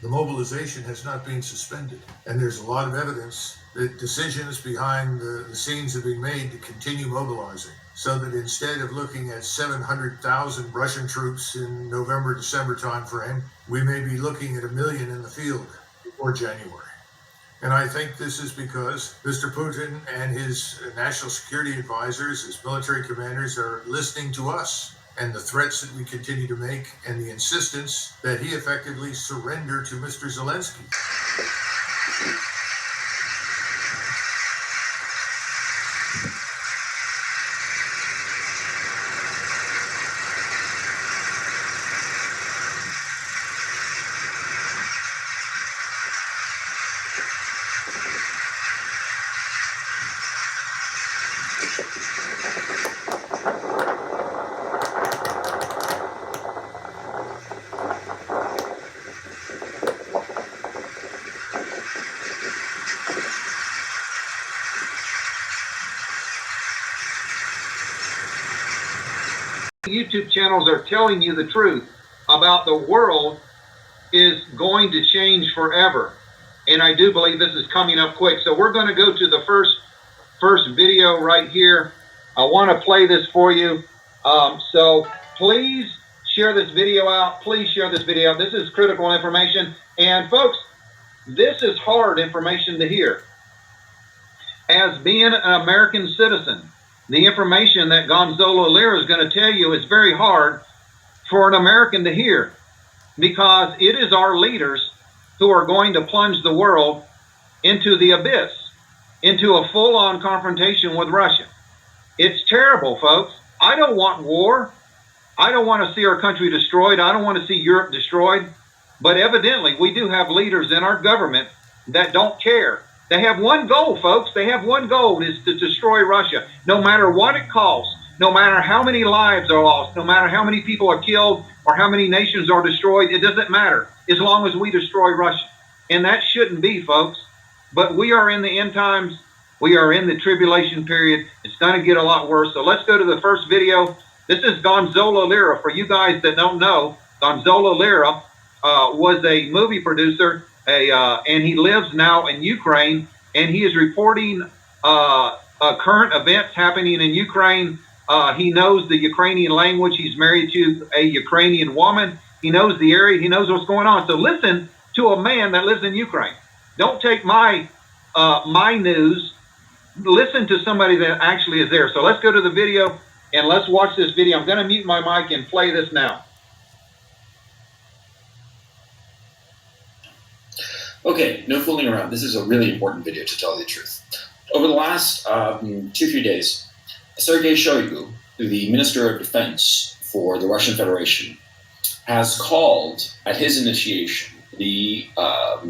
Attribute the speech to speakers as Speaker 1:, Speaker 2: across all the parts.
Speaker 1: The mobilization has not been suspended, and there's a lot of evidence that decisions behind the scenes have been made to continue mobilizing, so that instead of looking at 700,000 Russian troops in November, December timeframe, we may be looking at 1 million in the field before January. And I think this is because Mr. Putin and his national security advisors, his military commanders, are listening to us and the threats that we continue to make and the insistence that he effectively surrender to Mr. Zelensky.
Speaker 2: YouTube channels are telling you the truth about the world is going to change forever. And I do believe this is coming up quick. So we're going to go to the first video right here. I want to play this for you. So please share this video out. Please share this video. This is critical information. And folks, this is hard information to hear. As being an American citizen, the information that Gonzalo Lira is going to tell you is very hard for an American to hear, because it is our leaders who are going to plunge the world into the abyss, into a full-on confrontation with Russia. It's terrible, folks. I don't want war. I don't want to see our country destroyed. I don't want to see Europe destroyed. But evidently, we do have leaders in our government that don't care. They have one goal, folks. They have one goal, is to destroy Russia, no matter what it costs, no matter how many lives are lost, no matter how many people are killed or how many nations are destroyed. It doesn't matter as long as we destroy Russia. And that shouldn't be, folks. But we are in the end times. We are in the tribulation period. It's going to get a lot worse. So let's go to the first video. This is Gonzalo Lira. For you guys that don't know, Gonzalo Lira was a movie producer, and he lives now in Ukraine, and he is reporting current events happening in Ukraine. He knows the Ukrainian language. He's married to a Ukrainian woman. He knows the area. He knows what's going on. So listen to a man that lives in Ukraine. Don't take my news. Listen to somebody that actually is there. So let's go to the video and let's watch this video. I'm going to mute my mic and play this now.
Speaker 3: Okay, no fooling around. This is a really important video, to tell you the truth. Over the last 2-3 days, Sergei Shoigu, the Minister of Defense for the Russian Federation, has called, at his initiation, the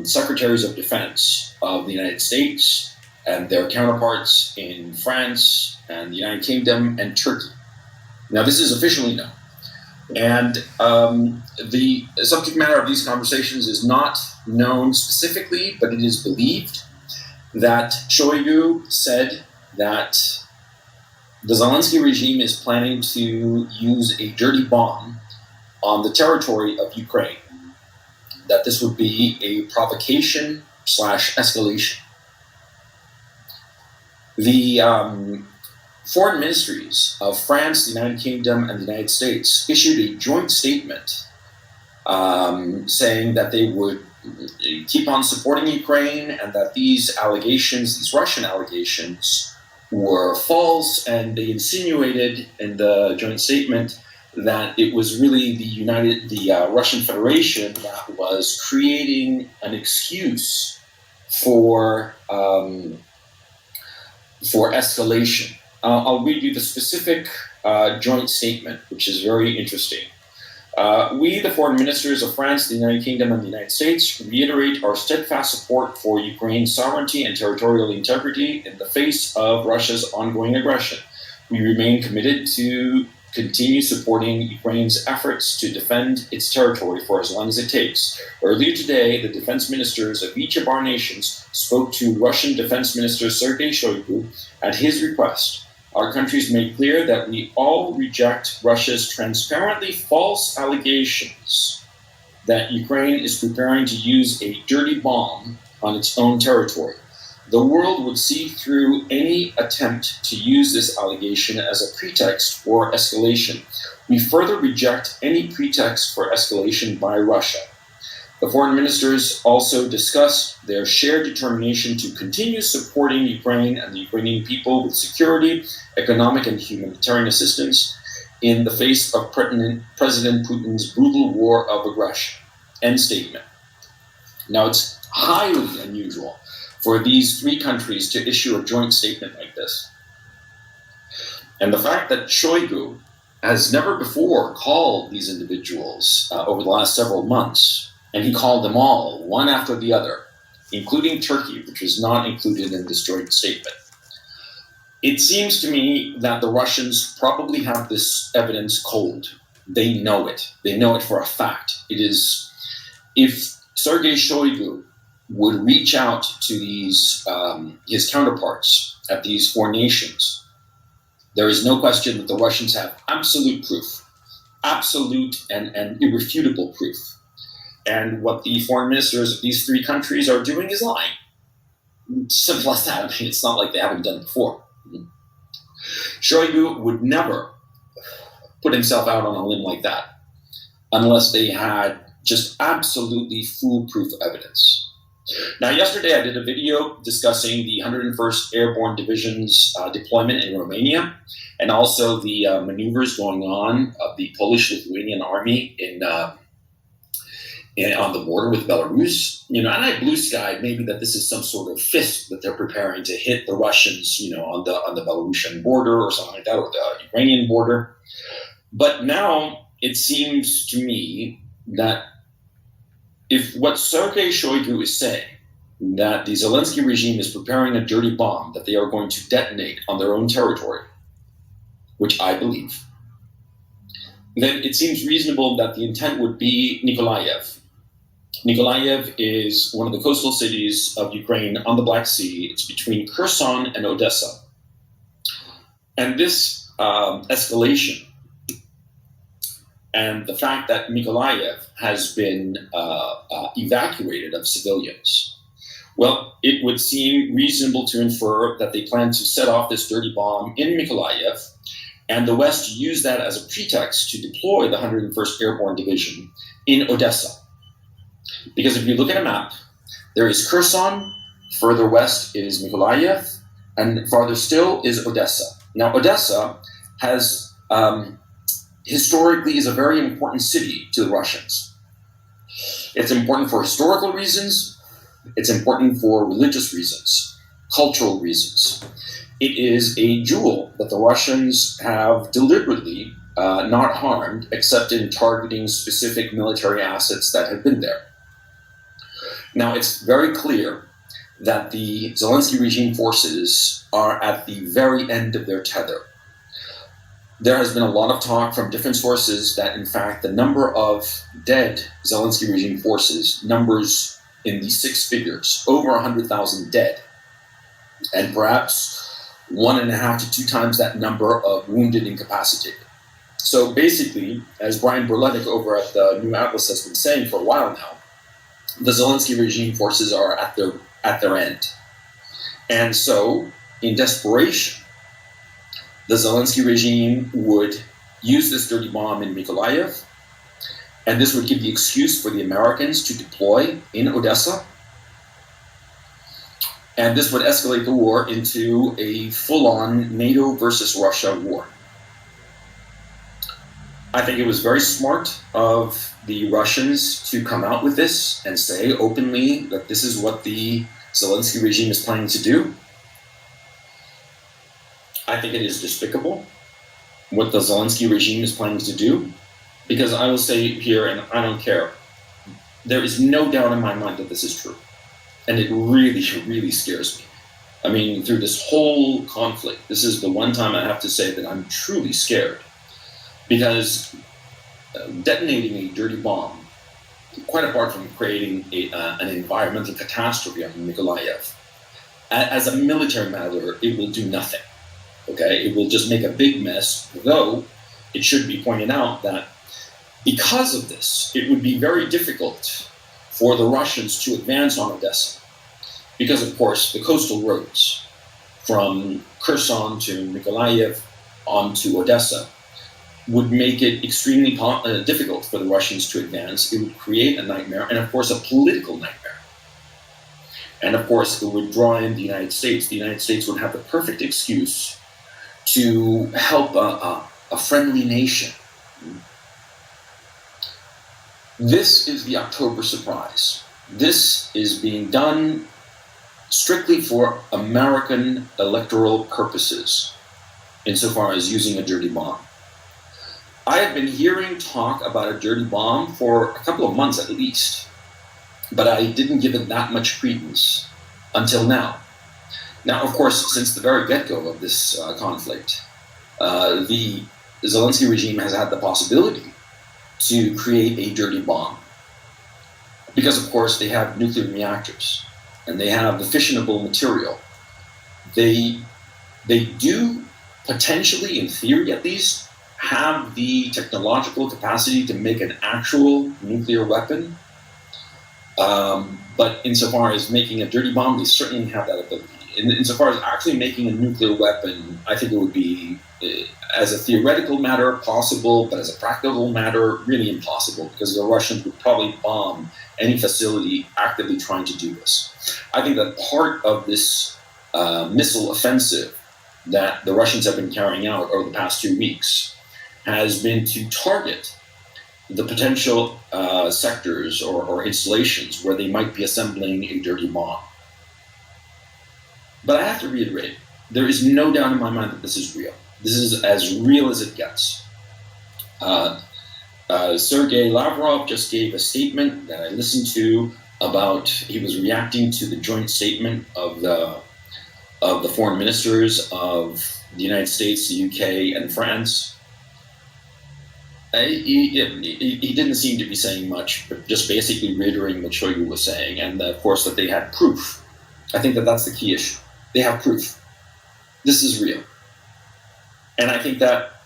Speaker 3: Secretaries of Defense of the United States and their counterparts in France and the United Kingdom and Turkey. Now, this is officially known. And the subject matter of these conversations is not known specifically, but it is believed that Shoigu said that the Zelensky regime is planning to use a dirty bomb on the territory of Ukraine, that this would be a provocation / escalation. The foreign ministries of France, the United Kingdom, and the United States issued a joint statement saying that they would keep on supporting Ukraine and that these allegations, these Russian allegations, were false, and they insinuated in the joint statement that it was really the Russian Federation that was creating an excuse for escalation. I'll read you the specific joint statement, which is very interesting. We, the foreign ministers of France, the United Kingdom, and the United States, reiterate our steadfast support for Ukraine's sovereignty and territorial integrity in the face of Russia's ongoing aggression. We remain committed to continue supporting Ukraine's efforts to defend its territory for as long as it takes. Earlier today, the defense ministers of each of our nations spoke to Russian Defense Minister Sergei Shoigu at his request. Our countries made clear that we all reject Russia's transparently false allegations that Ukraine is preparing to use a dirty bomb on its own territory. The world would see through any attempt to use this allegation as a pretext for escalation. We further reject any pretext for escalation by Russia. The foreign ministers also discussed their shared determination to continue supporting Ukraine and the Ukrainian people with security, economic, and humanitarian assistance in the face of President Putin's brutal war of aggression. End statement. Now, it's highly unusual for these three countries to issue a joint statement like this. And the fact that Shoigu has never before called these individuals over the last several months, and he called them all, one after the other, including Turkey, which was not included in this joint statement. It seems to me that the Russians probably have this evidence cold. They know it. They know it for a fact. It is, if Sergei Shoigu would reach out to these his counterparts at these four nations, there is no question that the Russians have absolute proof, absolute and irrefutable proof. And what the foreign ministers of these three countries are doing is lying. Simple as that. I mean, it's not like they haven't done it before. Shoigu would never put himself out on a limb like that unless they had just absolutely foolproof evidence. Now, yesterday I did a video discussing the 101st Airborne Division's deployment in Romania, and also the maneuvers going on of the Polish-Lithuanian army on the border with Belarus. And I blue skied maybe that this is some sort of fist that they're preparing to hit the Russians, on the Belarusian border or something like that, or the Ukrainian border. But now it seems to me that if what Sergei Shoigu is saying, that the Zelensky regime is preparing a dirty bomb that they are going to detonate on their own territory, which I believe, then it seems reasonable that the intent would be Nikolaev. Nikolaev is one of the coastal cities of Ukraine on the Black Sea. It's between Kherson and Odessa. And this escalation and the fact that Nikolaev has been evacuated of civilians, well, it would seem reasonable to infer that they plan to set off this dirty bomb in Nikolaev, and the West used that as a pretext to deploy the 101st Airborne Division in Odessa. Because if you look at a map, there is Kherson, further west is Nikolaev, and farther still is Odessa. Now, Odessa has historically is a very important city to the Russians. It's important for historical reasons. It's important for religious reasons, cultural reasons. It is a jewel that the Russians have deliberately not harmed, except in targeting specific military assets that have been there. Now, it's very clear that the Zelensky regime forces are at the very end of their tether. There has been a lot of talk from different sources that, in fact, the number of dead Zelensky regime forces numbers in the six figures, over 100,000 dead, and perhaps 1.5 to 2 times that number of wounded, incapacitated. So basically, as Brian Berletic over at the New Atlas has been saying for a while now, the Zelensky regime forces are at their end. And so, in desperation, the Zelensky regime would use this dirty bomb in Mykolaiv, and this would give the excuse for the Americans to deploy in Odessa. And this would escalate the war into a full-on NATO versus Russia war. I think it was very smart of the Russians to come out with this and say openly that this is what the Zelensky regime is planning to do. I think it is despicable what the Zelensky regime is planning to do, because I will say here, and I don't care, there is no doubt in my mind that this is true. And it really, really scares me. I mean, through this whole conflict, this is the one time I have to say that I'm truly scared. Because detonating a dirty bomb, quite apart from creating an environmental catastrophe on Mykolaiv, as a military matter, it will do nothing. Okay, it will just make a big mess, though it should be pointed out that Because of this, it would be very difficult for the Russians to advance on Odessa, because, of course, the coastal roads from Kherson to Mykolaiv on to Odessa would make it extremely difficult for the Russians to advance. It would create a nightmare, and, of course, a political nightmare. And, of course, it would draw in the United States. The United States would have the perfect excuse to help a friendly nation. This is the October surprise. This is being done strictly for American electoral purposes, insofar as using a dirty bomb. I have been hearing talk about a dirty bomb for a couple of months at least, but I didn't give it that much credence until now. Now, of course, since the very get-go of this conflict, the Zelensky regime has had the possibility to create a dirty bomb, because, of course, they have nuclear reactors and they have the fissionable material. They do potentially, in theory at least, have the technological capacity to make an actual nuclear weapon. But insofar as making a dirty bomb, they certainly have that ability. Insofar as actually making a nuclear weapon, I think it would be, as a theoretical matter, possible, but as a practical matter, really impossible, because the Russians would probably bomb any facility actively trying to do this. I think that part of this missile offensive that the Russians have been carrying out over the past 2 weeks has been to target the potential sectors or installations where they might be assembling a dirty bomb. But I have to reiterate, there is no doubt in my mind that this is real. This is as real as it gets. Sergei Lavrov just gave a statement that I listened to about, he was reacting to the joint statement of the foreign ministers of the United States, the UK, and France. He didn't seem to be saying much, but just basically reiterating what Shoigu was saying, and of course that they had proof. I think that that's the key issue. They have proof. This is real. And I think that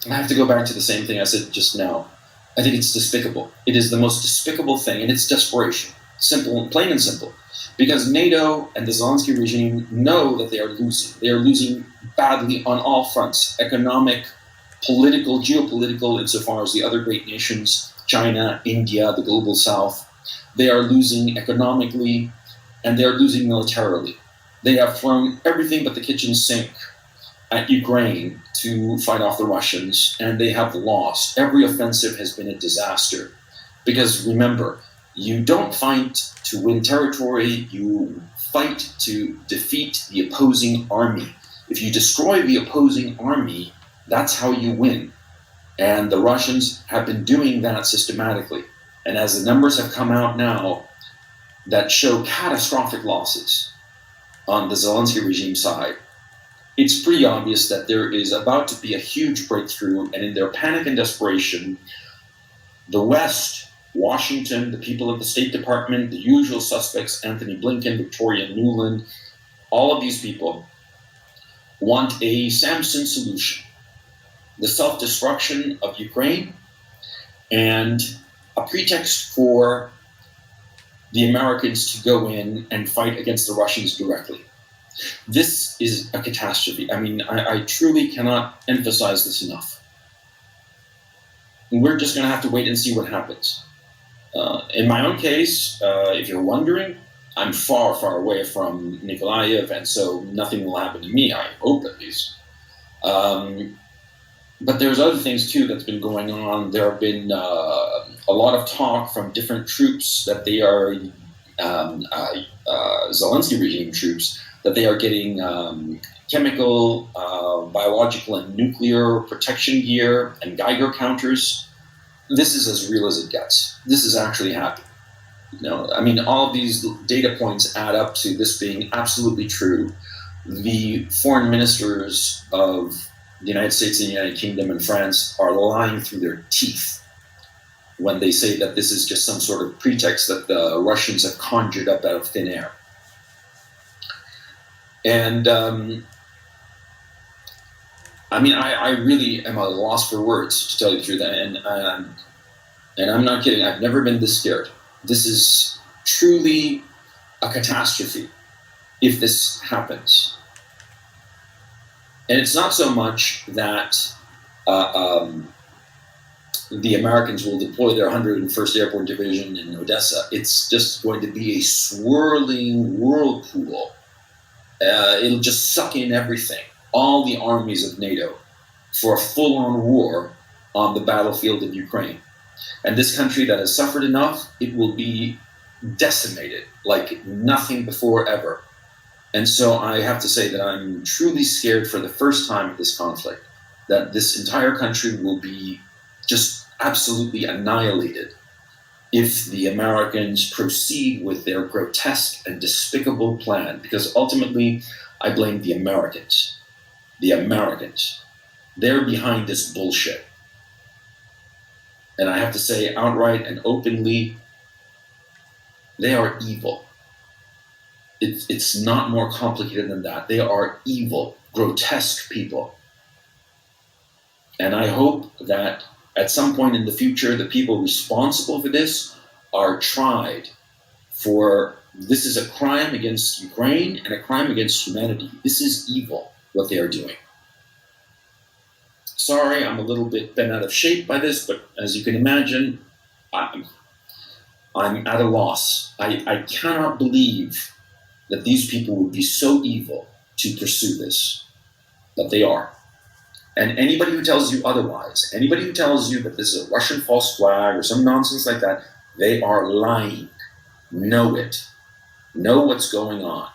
Speaker 3: I have to go back to the same thing I said just now. I think it's despicable. It is the most despicable thing, and it's desperation. Simple, plain and simple. Because NATO and the Zelensky regime know that they are losing. They are losing badly on all fronts: economic, political, geopolitical, insofar as the other great nations, China, India, the global south. They are losing economically, and they are losing militarily. They have thrown everything but the kitchen sink at Ukraine to fight off the Russians, and they have lost. Every offensive has been a disaster. Because remember, you don't fight to win territory, you fight to defeat the opposing army. If you destroy the opposing army, that's how you win. And the Russians have been doing that systematically. And as the numbers have come out now that show catastrophic losses on the Zelensky regime side, it's pretty obvious that there is about to be a huge breakthrough, and in their panic and desperation, the West, Washington, the people of the State Department, the usual suspects, Anthony Blinken, Victoria Nuland, all of these people want a Samson solution: the self-destruction of Ukraine and a pretext for the Americans to go in and fight against the Russians directly. This is a catastrophe. I mean, I truly cannot emphasize this enough. We're just going to have to wait and see what happens. In my own case, if you're wondering, I'm far, far away from Mykolaiv, and so nothing will happen to me, I hope at least. But there's other things too that's been going on. There have been a lot of talk from different troops that they are, Zelensky regime troops, that they are getting chemical, biological, and nuclear protection gear and Geiger counters. This is as real as it gets. This is actually happening. I mean, all of these data points add up to this being absolutely true. The foreign ministers of the United States and the United Kingdom and France are lying through their teeth when they say that this is just some sort of pretext that the Russians have conjured up out of thin air. And I mean, I really am at a loss for words, to tell you the truth. And I'm not kidding. I've never been this scared. This is truly a catastrophe if this happens. And it's not so much that the Americans will deploy their 101st Airborne Division in Odessa. It's just going to be a swirling whirlpool. It'll just suck in everything, all the armies of NATO, for a full-on war on the battlefield of Ukraine. And this country that has suffered enough, it will be decimated like nothing before ever. And so I have to say that I'm truly scared for the first time of this conflict, that this entire country will be just absolutely annihilated if the Americans proceed with their grotesque and despicable plan. Because ultimately, I blame the Americans. The Americans. They're behind this bullshit. And I have to say outright and openly, they are evil. It's not more complicated than that. They are evil, grotesque people. And I hope that at some point in the future, the people responsible for this are tried for, this is a crime against Ukraine and a crime against humanity. This is evil, what they are doing. Sorry, I'm a little bit bent out of shape by this, but as you can imagine, I'm at a loss. I cannot believe that these people would be so evil to pursue this, that they are. And anybody who tells you otherwise, anybody who tells you that this is a Russian false flag or some nonsense like that, they are lying. Know it. Know what's going on.